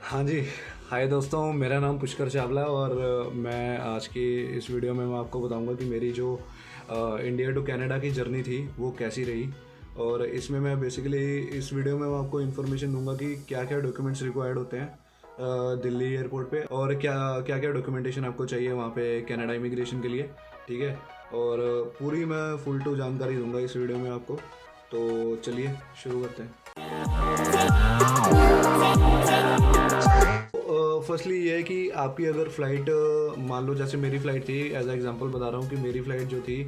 हाँ जी। हाय दोस्तों, मेरा नाम पुष्कर चावला और मैं आज की इस वीडियो में मैं आपको बताऊंगा कि मेरी जो इंडिया टू कनाडा की जर्नी थी वो कैसी रही। और इसमें मैं बेसिकली इस वीडियो में मैं आपको इन्फॉर्मेशन दूंगा कि क्या क्या डॉक्यूमेंट्स रिक्वायर्ड होते हैं दिल्ली एयरपोर्ट पे, और क्या क्या क्या डॉक्यूमेंटेशन आपको चाहिए वहाँ पे कनाडा इमिग्रेशन के लिए। ठीक है। और पूरी मैं फुल टू जानकारी दूंगा इस वीडियो में आपको। तो चलिए शुरू करते हैं। फर्स्टली ये है कि आपकी अगर फ़्लाइट मान लो जैसे मेरी फ़्लाइट थी, एज एग्जांपल बता रहा हूँ कि मेरी फ़्लाइट जो थी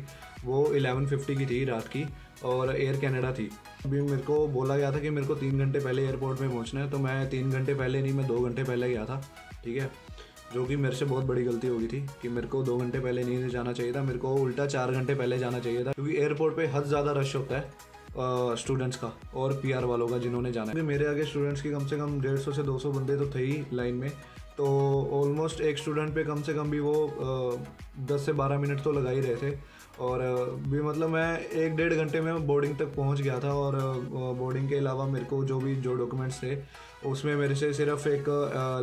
वो 11:50 की थी रात की, और एयर कनाडा थी। अभी मेरे को बोला गया था कि मेरे को 3 घंटे पहले एयरपोर्ट में पहुँचना है, तो मैं 3 घंटे पहले नहीं, मैं 2 घंटे पहले गया था। ठीक है। जो कि मेरे से बहुत बड़ी गलती हो गई थी कि मेरे को 2 घंटे पहले नहीं जाना चाहिए था, मेरे को उल्टा 4 घंटे पहले जाना चाहिए था, क्योंकि एयरपोर्ट पे हद ज़्यादा रश होता है स्टूडेंट्स का और पीआर वालों का जिन्होंने जाना है। मेरे आगे स्टूडेंट्स की कम से कम 150 से 200 बंदे तो थे ही लाइन में। तो ऑलमोस्ट एक स्टूडेंट पे कम से कम भी वो 10 से 12 मिनट तो लगा ही रहे थे। और भी मतलब मैं 1 डेढ़ घंटे में बोर्डिंग तक पहुंच गया था। और बोर्डिंग के अलावा मेरे को जो डॉक्यूमेंट्स थे उसमें मेरे से सिर्फ एक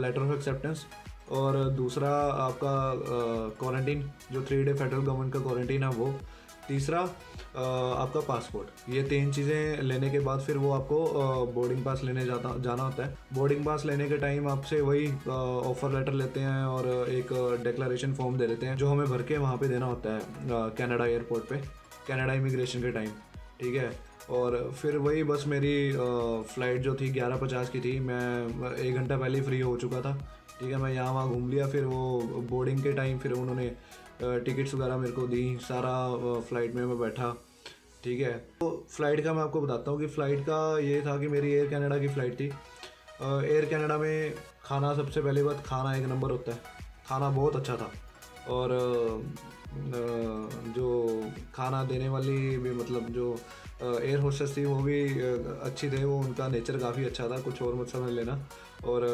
लेटर ऑफ एक्सेप्टेंस, और दूसरा आपका क्वारंटीन, जो 3 डे फेडरल गवर्नमेंट का क्वारंटीन है वो, तीसरा आपका पासपोर्ट। ये 3 चीज़ें लेने के बाद फिर वो आपको बोर्डिंग पास लेने जाना होता है। बोर्डिंग पास लेने के टाइम आपसे वही ऑफ़र लेटर लेते हैं और एक डिक्लेरेशन फॉर्म दे देते हैं, जो हमें भर के वहाँ पे देना होता है कनाडा एयरपोर्ट पे, कनाडा इमिग्रेशन के टाइम। ठीक है। और फिर वही बस मेरी फ़्लाइट जो थी 11:50 की थी, मैं 1 घंटा पहले ही फ्री हो चुका था। ठीक है। मैं यहाँ वहाँ घूम लिया, फिर वो बोर्डिंग के टाइम फिर उन्होंने टिकट्स वगैरह मेरे को दी, सारा फ़्लाइट में मैं बैठा। ठीक है। तो फ़्लाइट का मैं आपको बताता हूँ कि फ़्लाइट का ये था कि मेरी एयर कनाडा की फ़्लाइट थी। एयर कनाडा में खाना, सबसे पहली बात, खाना एक नंबर होता है, खाना बहुत अच्छा था। और जो खाना देने वाली भी, मतलब जो एयर होस्टेस थी वो भी अच्छी थे, वो उनका नेचर काफ़ी अच्छा था, कुछ और मत समझ लेना। और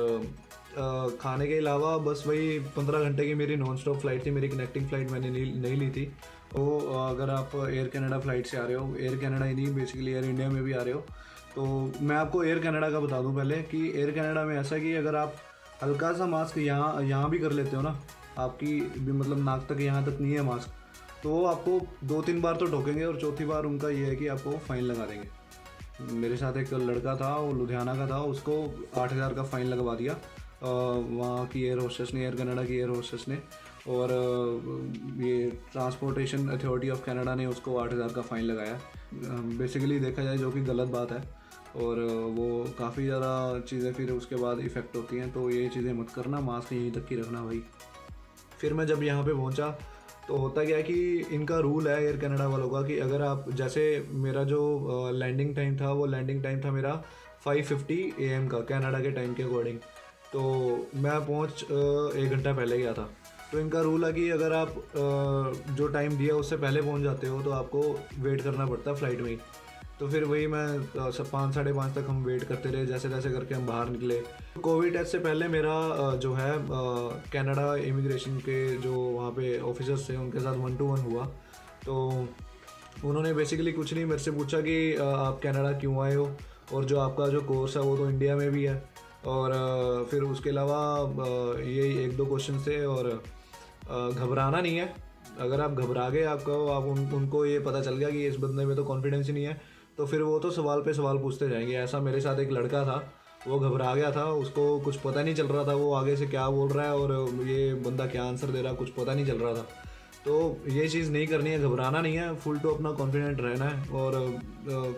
खाने के अलावा बस वही 15 घंटे की मेरी नॉन स्टॉप फ्लाइट थी, मेरी कनेक्टिंग फ़्लाइट मैंने नहीं ली थी। तो अगर आप एयर कनाडा फ़्लाइट से आ रहे हो, एयर कनाडा ही नहीं बेसिकली एयर इंडिया में भी आ रहे हो, तो मैं आपको एयर कनाडा का बता दूं पहले कि एयर कनाडा में ऐसा कि अगर आप हल्का सा मास्क यहाँ यहाँ भी कर लेते हो ना, आपकी भी मतलब नाक तक यहाँ तक नहीं है मास्क, तो वो आपको 2-3 बार तो ठोकेंगे, और चौथी बार उनका ये है कि आपको फ़ाइन लगा देंगे। मेरे साथ एक लड़का था, वो लुधियाना का था, उसको 8,000 का फ़ाइन लगवा दिया वहाँ की एयर होस्टेस ने, एयर कनाडा की एयर होस्टेस ने। और ये ट्रांसपोर्टेशन अथॉरिटी ऑफ कनाडा ने उसको 8,000 का फ़ाइन लगाया। बेसिकली देखा जाए जो कि गलत बात है, और वो काफ़ी ज़्यादा चीज़ें फिर उसके बाद इफ़ेक्ट होती हैं, तो ये चीज़ें मत करना, मास्क यहीं तक ही रखना भाई। फिर मैं जब यहाँ पे पहुँचा तो होता क्या है कि इनका रूल है एयर कनाडा वालों का कि अगर आप, जैसे मेरा जो लैंडिंग टाइम था, वो लैंडिंग टाइम था मेरा 5:50 AM का, कनाडा के टाइम के अकॉर्डिंग। तो मैं पहुँच 1 घंटा पहले गया था। तो इनका रूल है कि अगर आप जो टाइम दिया उससे पहले पहुँच जाते हो तो आपको वेट करना पड़ता है फ़्लाइट में ही। तो फिर वही मैं सब 5 साढ़े 5 तक हम वेट करते रहे, जैसे तैसे करके हम बाहर निकले। कोविड टेस्ट से पहले मेरा जो है कनाडा इमिग्रेशन के जो वहाँ पे ऑफिसर्स थे उनके साथ 1-to-1 हुआ। तो उन्होंने बेसिकली कुछ नहीं मेरे से पूछा कि आप कनाडा क्यों आए हो, और जो आपका जो कोर्स है वो तो इंडिया में भी है। और फिर उसके अलावा यही 1-2 क्वेश्चन थे। और घबराना नहीं है, अगर आप घबरा गए, आपको आप उनको ये पता चल गया कि इस बंदे में तो कॉन्फिडेंस ही नहीं है, तो फिर वो तो सवाल पे सवाल पूछते जाएंगे। ऐसा मेरे साथ एक लड़का था, वो घबरा गया था, उसको कुछ पता नहीं चल रहा था वो आगे से क्या बोल रहा है और ये बंदा क्या आंसर दे रहा है, कुछ पता नहीं चल रहा था। तो ये चीज़ नहीं करनी है, घबराना नहीं है, फुल टू अपना कॉन्फिडेंट रहना है। और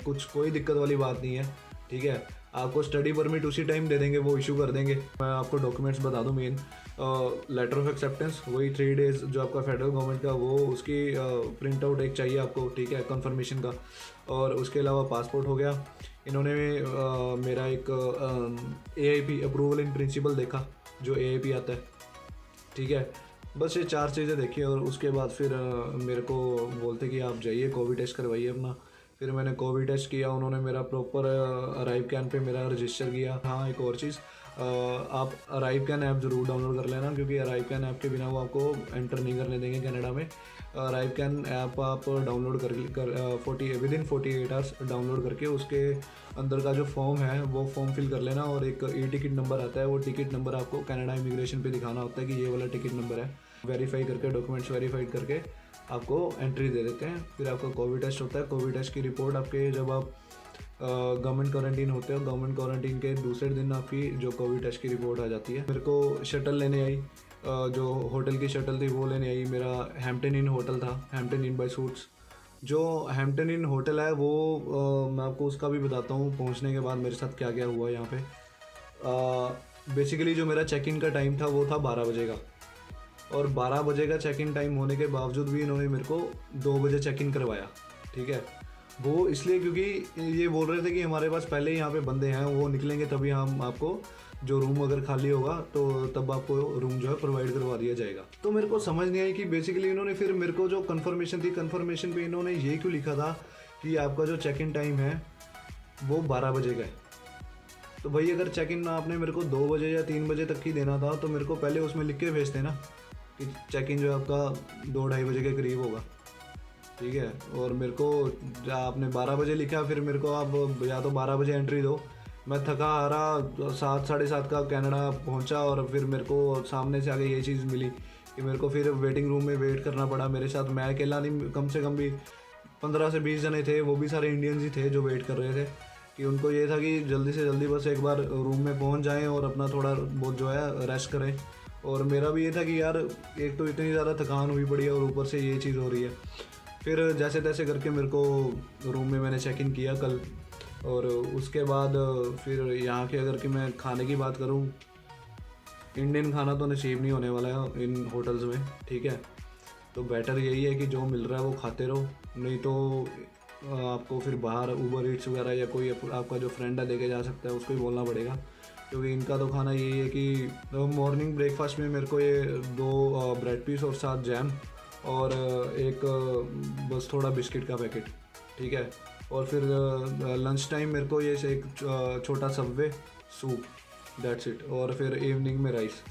कुछ कोई दिक्कत वाली बात नहीं है। ठीक है। आपको स्टडी परमिट उसी टाइम दे देंगे, वो इशू कर देंगे। मैं आपको डॉक्यूमेंट्स बता दूं, मेन लेटर ऑफ एक्सेप्टेंस, वही 3 डेज़ जो आपका फेडरल गवर्नमेंट का, वो उसकी प्रिंट आउट एक चाहिए आपको। ठीक है, कंफर्मेशन का। और उसके अलावा पासपोर्ट हो गया। इन्होंने मेरा एक AIP, अप्रूवल इन प्रिंसिपल, देखा, जो AIP आता है। ठीक है। बस ये 4 चीज़ें देखी, और उसके बाद फिर मेरे को बोलते कि आप जाइए कोविड टेस्ट करवाइए अपना। फिर मैंने कोविड टेस्ट किया, उन्होंने मेरा प्रॉपर अराइव कैन पे मेरा रजिस्टर किया। हाँ, एक और चीज़, आप अराइव ऐप ज़रूर डाउनलोड कर लेना, क्योंकि अराइव ऐप के बिना वो आपको एंटर नहीं करने देंगे कनाडा में। अराइव ऐप आप डाउनलोड कर 48 आवर्स डाउनलोड करके उसके अंदर का जो फॉर्म है वो फॉर्म फिल कर लेना, और एक ई टिकट नंबर आता है, वो टिकट नंबर आपको कनाडा इमिग्रेशन पे दिखाना होता है कि ये वाला टिकट नंबर है। वेरीफाई करके, डॉक्यूमेंट्स वेरीफाइड करके आपको एंट्री दे देते हैं। फिर आपका कोविड टेस्ट होता है। कोविड टेस्ट की रिपोर्ट आपके, जब आप गवर्नमेंट क्वारंटीन होते हो, गवर्नमेंट क्वारंटीन के दूसरे दिन आपकी जो कोविड टेस्ट की रिपोर्ट आ जाती है। मेरे को शटल लेने आई, जो होटल की शटल थी वो लेने आई। मेरा हैम्पटन इन होटल था, हैम्पटन इन बाय सूट्स। जो हैम्पटन इन होटल है वो मैं आपको उसका भी बताता हूँ पहुँचने के बाद मेरे साथ क्या क्या हुआ यहाँ पे। बेसिकली जो मेरा चेक इन का टाइम था वो था 12 बजे का, और 12 बजे का चेक इन टाइम होने के बावजूद भी इन्होंने मेरे को 2 बजे चेक इन करवाया। ठीक है, वो इसलिए क्योंकि ये बोल रहे थे कि हमारे पास पहले ही यहाँ पे बंदे हैं, वो निकलेंगे तभी हम आपको जो रूम अगर खाली होगा तो तब आपको रूम जो है प्रोवाइड करवा दिया जाएगा। तो मेरे को समझ नहीं आई कि बेसिकली इन्होंने फिर मेरे को जो कन्फर्मेशन थी, कन्फर्मेशन पे इन्होंने ये क्यों लिखा था कि आपका जो चेक इन टाइम है वो 12 बजे का है। तो भाई अगर चेक इन आपने मेरे को 2 बजे या 3 बजे तक ही देना था तो मेरे को पहले उसमें लिख के भेजते ना कि चेक इन जो है आपका 2-2:30 बजे के करीब होगा। ठीक है, और मेरे को आपने 12 बजे लिखा, फिर मेरे को आप या तो 12 बजे एंट्री दो। मैं थका हारा 7-7:30 का कनाडा पहुंचा, और फिर मेरे को सामने से आगे ये चीज़ मिली कि मेरे को फिर वेटिंग रूम में वेट करना पड़ा। मेरे साथ मैं अकेला नहीं, कम से कम भी 15 से 20 जने थे, वो भी सारे इंडियंस ही थे जो वेट कर रहे थे, कि उनको ये था कि जल्दी से जल्दी बस एक बार रूम में पहुंच जाएं और अपना थोड़ा बहुत जो है रेस्ट करें। और मेरा भी ये था कि यार एक तो इतनी ज़्यादा थकान हुई पड़ी है और ऊपर से ये चीज़ हो रही है। फिर जैसे तैसे करके मेरे को रूम में मैंने चेक इन किया कल, और उसके बाद फिर यहाँ के अगर कि मैं खाने की बात करूँ, इंडियन खाना तो नसीब नहीं होने वाला है इन होटल्स में। ठीक है, तो बेटर यही है कि जो मिल रहा है वो खाते रहो, नहीं तो आपको फिर बाहर उबर ईट्स वगैरह या कोई आपका जो फ्रेंड है देके जा सकता है, उसको ही बोलना पड़ेगा। क्योंकि इनका तो खाना यही है कि मॉर्निंग ब्रेकफास्ट में मेरे को ये 2 ब्रेड पीस और 7 जैम और एक बस थोड़ा बिस्किट का पैकेट। ठीक है, और फिर लंच टाइम मेरे को ये एक छोटा सबवे सूप, दैट्स इट, और फिर इवनिंग में राइस।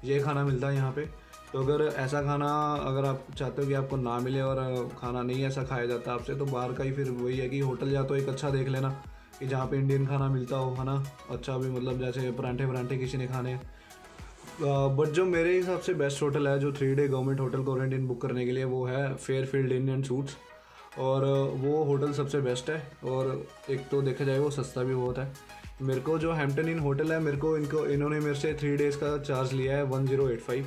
ये खाना मिलता है यहाँ पे। तो अगर ऐसा खाना अगर आप चाहते हो कि आपको ना मिले और खाना नहीं ऐसा खाया जाता आपसे, तो बाहर का ही फिर वही है कि होटल या तो एक अच्छा देख लेना कि जहाँ पे इंडियन खाना मिलता हो, है ना, अच्छा भी, मतलब जैसे परांठे किसी ने खाने। बट जो मेरे हिसाब से बेस्ट होटल है जो 3 day government hotel quarantine book करने के लिए, वो है फेयरफील्ड इन एंड सूट्स, और वो होटल सबसे बेस्ट है। और एक तो देखा जाए वो सस्ता भी बहुत है। मेरे को जो हैम्पटन इन होटल है, मेरे को इन्होंने मेरे से 3 डेज़ का चार्ज लिया है 1085,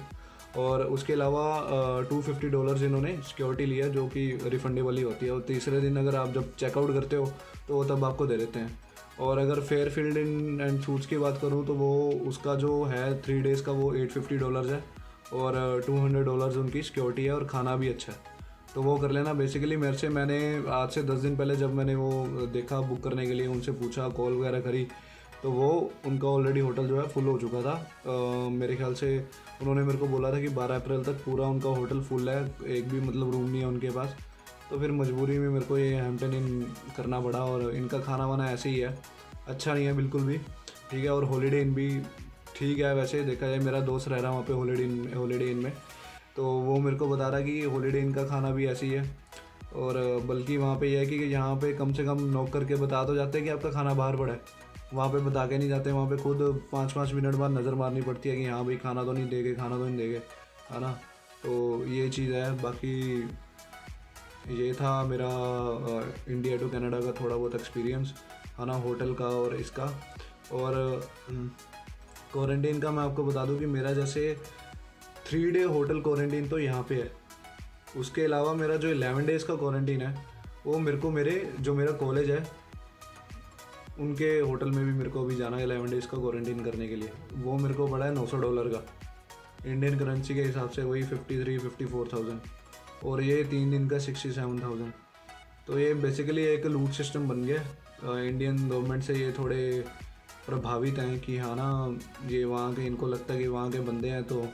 और उसके अलावा $250 इन्होंने सिक्योरिटी लिया जो कि रिफंडेबल ही होती है। और तीसरे दिन अगर आप जब चेकआउट करते हो तो वो तब आपको दे देते हैं। और अगर फेयरफील्ड इन एंड सूट्स की बात करूँ तो वो उसका जो है 3 डेज़ का वो $850 है, और $200 उनकी सिक्योरिटी है, और खाना भी अच्छा है। तो वो कर लेना। बेसिकली मैंने आज से 10 दिन पहले जब मैंने वो देखा बुक करने के लिए, उनसे पूछा, कॉल वगैरह करी, तो वो उनका ऑलरेडी होटल जो है फुल हो चुका था। मेरे ख्याल से उन्होंने मेरे को बोला था कि 12 अप्रैल तक पूरा उनका होटल फुल है, एक भी मतलब रूम नहीं है उनके पास। तो फिर मजबूरी में मेरे को ये हैम्पटन इन करना पड़ा, और इनका खाना वाना ऐसे ही है, अच्छा नहीं है बिल्कुल भी। ठीक है, और हॉलीडे इन भी ठीक है वैसे देखा जाए। मेरा दोस्त रह रहा है वहाँ पे हॉलीडे इन में, तो वो मेरे को बता रहा है कि हॉलीडे इन का खाना भी ऐसे ही है। और बल्कि वहाँ पे यह है कि यहाँ पे कम से कम नॉक करके बता तो जाते हैं कि आपका खाना बाहर पड़ा है, वहाँ पे बता के नहीं जाते। वहाँ पे खुद 5-5 मिनट बाद नज़र मारनी पड़ती है कि हाँ भाई खाना तो नहीं देंगे, है ना। तो ये चीज़ है। बाकी ये था मेरा इंडिया टू कनाडा का थोड़ा बहुत एक्सपीरियंस, है ना, होटल का और इसका। और क्वारंटीन का मैं आपको बता दूं कि मेरा जैसे 3 डे होटल क्वारंटीन तो यहाँ पे है, उसके अलावा मेरा जो 11 डेज़ का क्वारंटीन है वो मेरे को जो मेरा कॉलेज है उनके होटल में भी मेरे को अभी जाना है 11 डेज़ का क्वारंटीन करने के लिए। वो मेरे को पड़ा है $900 का, इंडियन करेंसी के हिसाब से वही 53-54,000, और ये 3 दिन का 67,000। तो ये बेसिकली एक लूट सिस्टम बन गया इंडियन गवर्नमेंट से। ये थोड़े प्रभावित हैं कि हाँ ना, ये वहाँ के, इनको लगता है कि वहाँ के बंदे हैं तो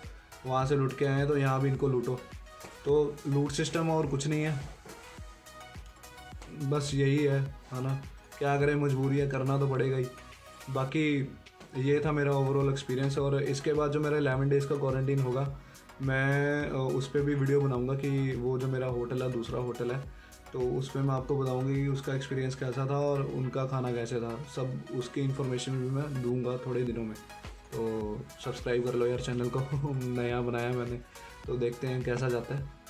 वहाँ से लूट के आए हैं तो यहाँ भी इनको लूटो। तो लूट सिस्टम और कुछ नहीं है, बस यही है ना। क्या करें, मजबूरी है, करना तो पड़ेगा ही। बाकी ये था मेरा ओवरऑल एक्सपीरियंस। और इसके बाद जो मेरा 11 डेज़ का क्वारंटीन होगा, मैं उस पर भी वीडियो बनाऊंगा कि वो जो मेरा होटल है, दूसरा होटल है, तो उस पर मैं आपको बताऊंगी कि उसका एक्सपीरियंस कैसा था और उनका खाना कैसे था। सब उसकी इन्फॉर्मेशन भी मैं दूंगा थोड़े दिनों में। तो सब्सक्राइब कर लो यार चैनल को नया बनाया मैंने, तो देखते हैं कैसा जाता है।